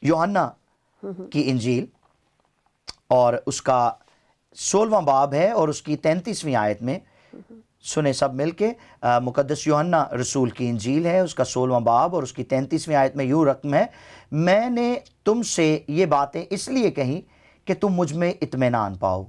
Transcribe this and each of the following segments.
یوحنا کی انجیل اور اس کا 16واں باب ہے اور اس کی 33ویں آیت میں سنیں سب مل کے. مقدس یوحنا رسول کی انجیل ہے، اس کا 16واں باب اور اس کی 33ویں آیت میں یوں رقم ہے: میں نے تم سے یہ باتیں اس لیے کہیں کہ تم مجھ میں اطمینان پاؤ.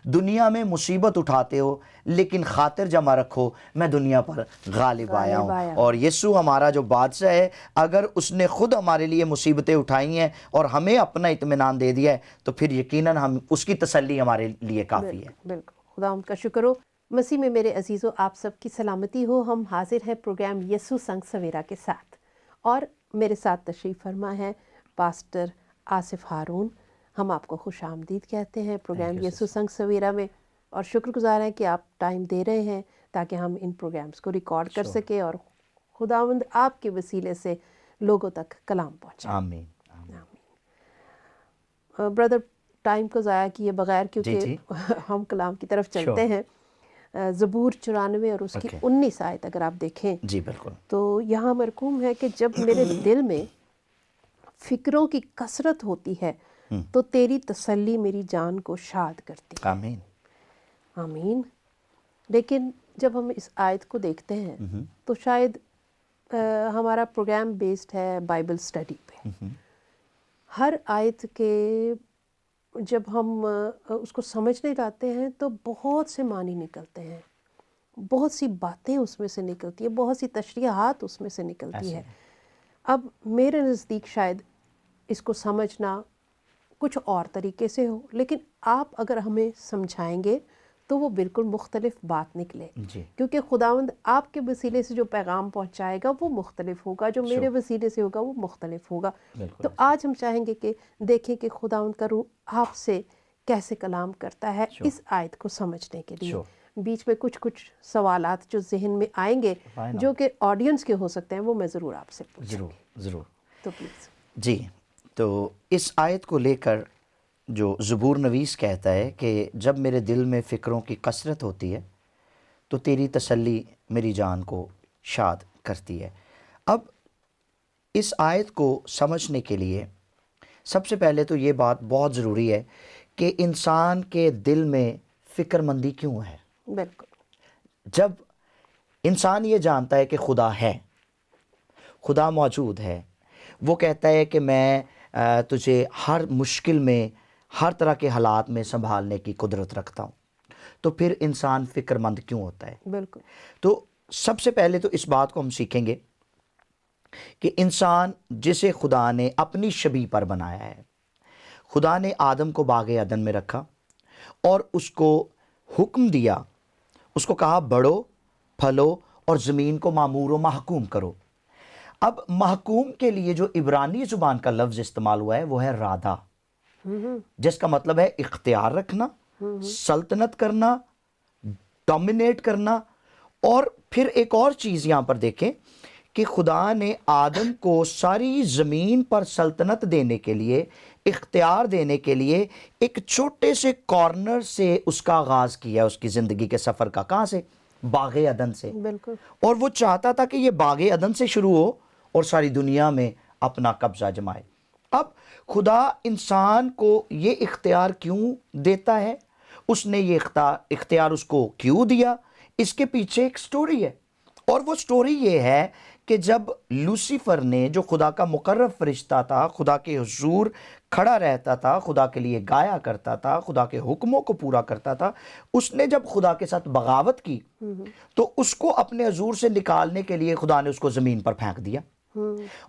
دنیا میں مصیبت اٹھاتے ہو لیکن خاطر جمع رکھو، میں دنیا پر غالب آیا ہوں. اور یسوع ہمارا جو بادشاہ ہے، اگر اس نے خود ہمارے لیے مصیبتیں اٹھائی ہیں اور ہمیں اپنا اطمینان دے دیا ہے تو پھر یقیناً ہم اس کی تسلی ہمارے لیے کافی ہے. بالکل، خدا ان کا شکر ہو. مسیح میں میرے عزیزو، آپ سب کی سلامتی ہو. ہم حاضر ہیں پروگرام یسوع سنگ سویرا کے ساتھ، اور میرے ساتھ تشریف فرما ہے پاسٹر آصف ہارون. ہم آپ کو خوش آمدید کہتے ہیں پروگرام یسوع سنگ سویرا میں، اور شکر گزار ہیں کہ آپ ٹائم دے رہے ہیں تاکہ ہم ان پروگرامز کو ریکارڈ کر سکیں اور خداوند آپ کے وسیلے سے لوگوں تک کلام پہنچائیں. آمین. بردر، ٹائم کو ضائع کیے بغیر کیونکہ ہم کلام کی طرف چلتے ہیں. زبور 94 اور اس کی 19 آیت اگر آپ دیکھیں جی بالکل، تو یہاں مرقوم ہے کہ جب میرے دل میں فکروں کی کثرت ہوتی ہے تو تیری تسلی میری جان کو شاد کرتی ہے. آمین. آمین. لیکن جب ہم اس آیت کو دیکھتے ہیں تو شاید ہمارا پروگرام بیسڈ ہے بائبل اسٹڈی پہ. ہر آیت کے جب ہم اس کو سمجھنے جاتے ہیں تو بہت سے معنی نکلتے ہیں، بہت سی باتیں اس میں سے نکلتی ہیں، بہت سی تشریحات اس میں سے نکلتی ہے. اب میرے نزدیک شاید اس کو سمجھنا کچھ اور طریقے سے ہو، لیکن آپ اگر ہمیں سمجھائیں گے تو وہ بالکل مختلف بات نکلے، کیونکہ خداوند آپ کے وسیلے سے جو پیغام پہنچائے گا وہ مختلف ہوگا، جو میرے وسیلے سے ہوگا وہ مختلف ہوگا. تو آج ہم چاہیں گے کہ دیکھیں کہ خداوند کا روح آپ سے کیسے کلام کرتا ہے اس آیت کو سمجھنے کے لیے. بیچ میں کچھ سوالات جو ذہن میں آئیں گے جو کہ آڈینس کے ہو سکتے ہیں وہ میں ضرور آپ سے پوچھوں گی. ضرور. تو پلیز. جی، تو اس آیت کو لے کر جو زبور نویس کہتا ہے کہ جب میرے دل میں فکروں کی کثرت ہوتی ہے تو تیری تسلی میری جان کو شاد کرتی ہے. اب اس آیت کو سمجھنے کے لیے سب سے پہلے تو یہ بات بہت ضروری ہے کہ انسان کے دل میں فکر مندی کیوں ہے. بالکل. جب انسان یہ جانتا ہے کہ خدا ہے، خدا موجود ہے، وہ کہتا ہے کہ میں تجھے ہر مشکل میں، ہر طرح کے حالات میں سنبھالنے کی قدرت رکھتا ہوں، تو پھر انسان فکر مند کیوں ہوتا ہے. بالکل. تو سب سے پہلے تو اس بات کو ہم سیکھیں گے کہ انسان جسے خدا نے اپنی شبیہ پر بنایا ہے، خدا نے آدم کو باغ عدن میں رکھا اور اس کو حکم دیا، اس کو کہا بڑھو، پھلو اور زمین کو معمور و محکوم کرو. اب محکوم کے لیے جو عبرانی زبان کا لفظ استعمال ہوا ہے وہ ہے رادہ، جس کا مطلب ہے اختیار رکھنا، سلطنت کرنا، ڈومینیٹ کرنا. اور پھر ایک اور چیز یہاں پر دیکھیں کہ خدا نے آدم کو ساری زمین پر سلطنت دینے کے لیے، اختیار دینے کے لیے ایک چھوٹے سے کارنر سے اس کا آغاز کیا اس کی زندگی کے سفر کا. کہاں سے؟ باغ عدن سے. بالکل. اور وہ چاہتا تھا کہ یہ باغ عدن سے شروع ہو اور ساری دنیا میں اپنا قبضہ جمائے. اب خدا انسان کو یہ اختیار کیوں دیتا ہے؟ اس نے یہ اختیار اس کو کیوں دیا؟ اس کے پیچھے ایک سٹوری ہے، اور وہ سٹوری یہ ہے کہ جب لوسیفر نے، جو خدا کا مقرب فرشتہ تھا، خدا کے حضور کھڑا رہتا تھا، خدا کے لیے گایا کرتا تھا، خدا کے حکموں کو پورا کرتا تھا، اس نے جب خدا کے ساتھ بغاوت کی تو اس کو اپنے حضور سے نکالنے کے لیے خدا نے اس کو زمین پر پھینک دیا،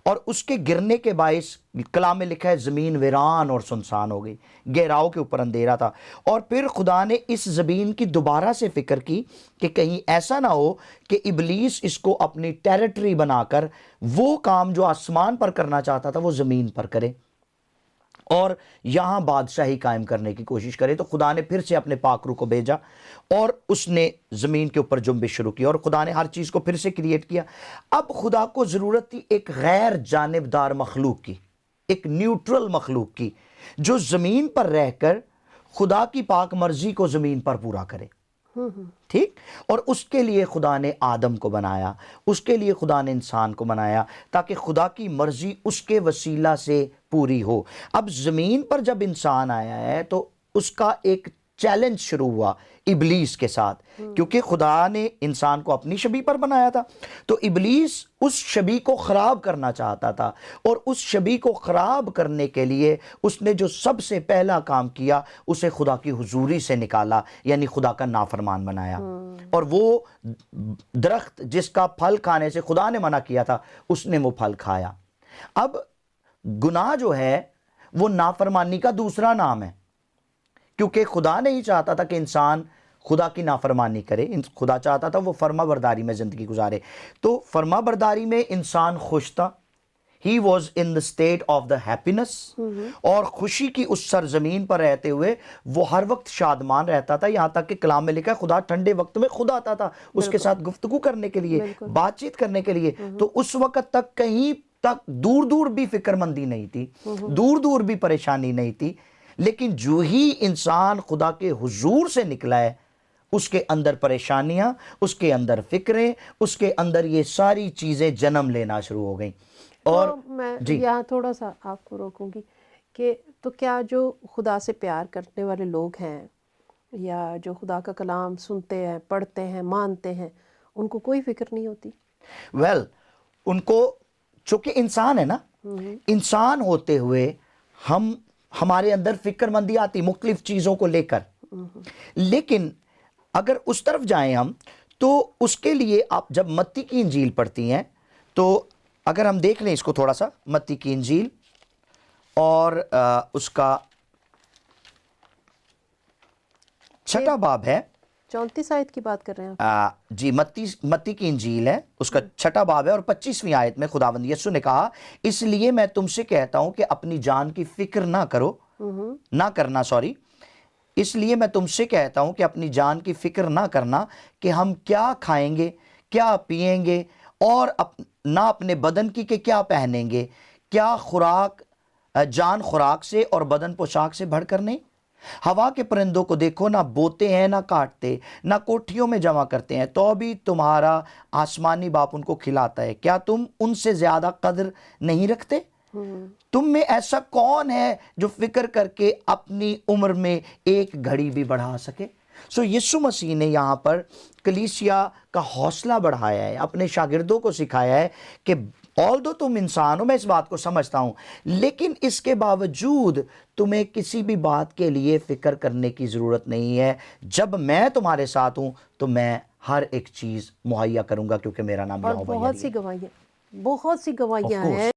اور اس کے گرنے کے باعث کلام میں لکھا ہے زمین ویران اور سنسان ہو گئی، گہراؤں کے اوپر اندھیرا تھا. اور پھر خدا نے اس زمین کی دوبارہ سے فکر کی کہ کہیں ایسا نہ ہو کہ ابلیس اس کو اپنی ٹیریٹری بنا کر وہ کام جو آسمان پر کرنا چاہتا تھا وہ زمین پر کرے اور یہاں بادشاہی قائم کرنے کی کوشش کرے. تو خدا نے پھر سے اپنے پاک روح کو بھیجا اور اس نے زمین کے اوپر جنبش شروع کی، اور خدا نے ہر چیز کو پھر سے کریٹ کیا. اب خدا کو ضرورت تھی ایک غیر جانبدار مخلوق کی، ایک نیوٹرل مخلوق کی، جو زمین پر رہ کر خدا کی پاک مرضی کو زمین پر پورا کرے. ٹھیک. اور اس کے لیے خدا نے آدم کو بنایا, اس کے لیے خدا نے انسان کو بنایا تاکہ خدا کی مرضی اس کے وسیلہ سے پوری ہو. اب زمین پر جب انسان آیا ہے تو اس کا ایک چیلنج شروع ہوا ابلیس کے ساتھ, کیونکہ خدا نے انسان کو اپنی شبیہ پر بنایا تھا. تو ابلیس اس شبیہ کو خراب کرنا چاہتا تھا, اور اس شبیہ کو خراب کرنے کے لیے اس نے جو سب سے پہلا کام کیا, اسے خدا کی حضوری سے نکالا, یعنی خدا کا نافرمان بنایا. اور وہ درخت جس کا پھل کھانے سے خدا نے منع کیا تھا, اس نے وہ پھل کھایا. اب گناہ جو ہے وہ نافرمانی کا دوسرا نام ہے, کیونکہ خدا نہیں چاہتا تھا کہ انسان خدا کی نافرمانی کرے, خدا چاہتا تھا وہ فرما برداری میں زندگی گزارے. تو فرما برداری میں انسان خوش تھا, he was in the state of the happiness, اور خوشی کی اس سرزمین پر رہتے ہوئے وہ ہر وقت شادمان رہتا تھا. یہاں تک کہ کلام میں لکھا ہے خدا ٹھنڈے وقت میں خود آتا تھا اس کے ساتھ گفتگو کرنے کے لیے, بات چیت کرنے کے لیے. تو اس وقت تک کہیں تک دور دور بھی فکر مندی نہیں تھی, دور دور بھی پریشانی نہیں تھی. لیکن جو ہی انسان خدا کے حضور سے نکلا ہے, اس کے اندر پریشانیاں, اس کے اندر فکریں, اس کے اندر یہ ساری چیزیں جنم لینا شروع ہو گئیں. اور تو میں یہاں تھوڑا سا آپ کو روکوں گی کہ تو کیا جو خدا سے پیار کرنے والے لوگ ہیں یا جو خدا کا کلام سنتے ہیں, پڑھتے ہیں, مانتے ہیں, ان کو کوئی فکر نہیں ہوتی؟ ویل ان کو, چونکہ انسان ہے نا, انسان ہوتے ہوئے ہمارے اندر فکر مندی آتی مختلف چیزوں کو لے کر. لیکن اگر اس طرف جائیں ہم, تو اس کے لیے آپ جب متی کی انجیل پڑھتی ہیں, تو اگر ہم دیکھ لیں اس کو تھوڑا سا, متی کی انجیل اور اس کا 6 باب ہے, 34 آیت کی بات کر رہے ہیں جی متی کی انجیل ہے, اس کا 6 باب ہے, اور 25ویں آیت میں خداوند یسوع نے کہا, اس لیے میں تم سے کہتا ہوں کہ اپنی جان کی فکر نہ کرنا اس لیے میں تم سے کہتا ہوں کہ اپنی جان کی فکر نہ کرنا کہ ہم کیا کھائیں گے, کیا پیئیں گے, اور نہ اپنے بدن کی کہ کیا پہنیں گے. کیا جان خوراک سے اور بدن پوشاک سے بڑھ کر نہیں؟ ہوا کے پرندوں کو دیکھو, نہ بوتے ہیں, نہ کاٹتے, نہ کوٹھیوں میں جمع کرتے ہیں, تو بھی تمہارا آسمانی باپ ان کو کھلاتا ہے. کیا تم ان سے زیادہ قدر نہیں رکھتے؟ تم میں ایسا کون ہے جو فکر کر کے اپنی عمر میں ایک گھڑی بھی بڑھا سکے؟ سو یسوع مسیح نے یہاں پر کلیسیا کا حوصلہ بڑھایا ہے, اپنے شاگردوں کو سکھایا ہے کہ although تم انسان ہو, میں اس بات کو سمجھتا ہوں, لیکن اس کے باوجود تمہیں کسی بھی بات کے لیے فکر کرنے کی ضرورت نہیں ہے. جب میں تمہارے ساتھ ہوں تو میں ہر ایک چیز مہیا کروں گا, کیونکہ میرا نام اور یہوہ یری ہے. بہت سی گواہیاں ہیں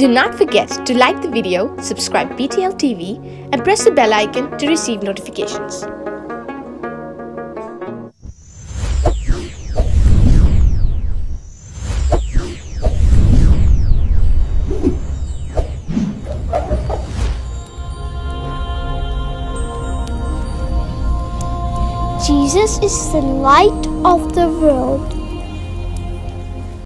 Do not forget to like the video, subscribe BTL TV, and press the bell icon to receive notifications. Jesus is the light of the world.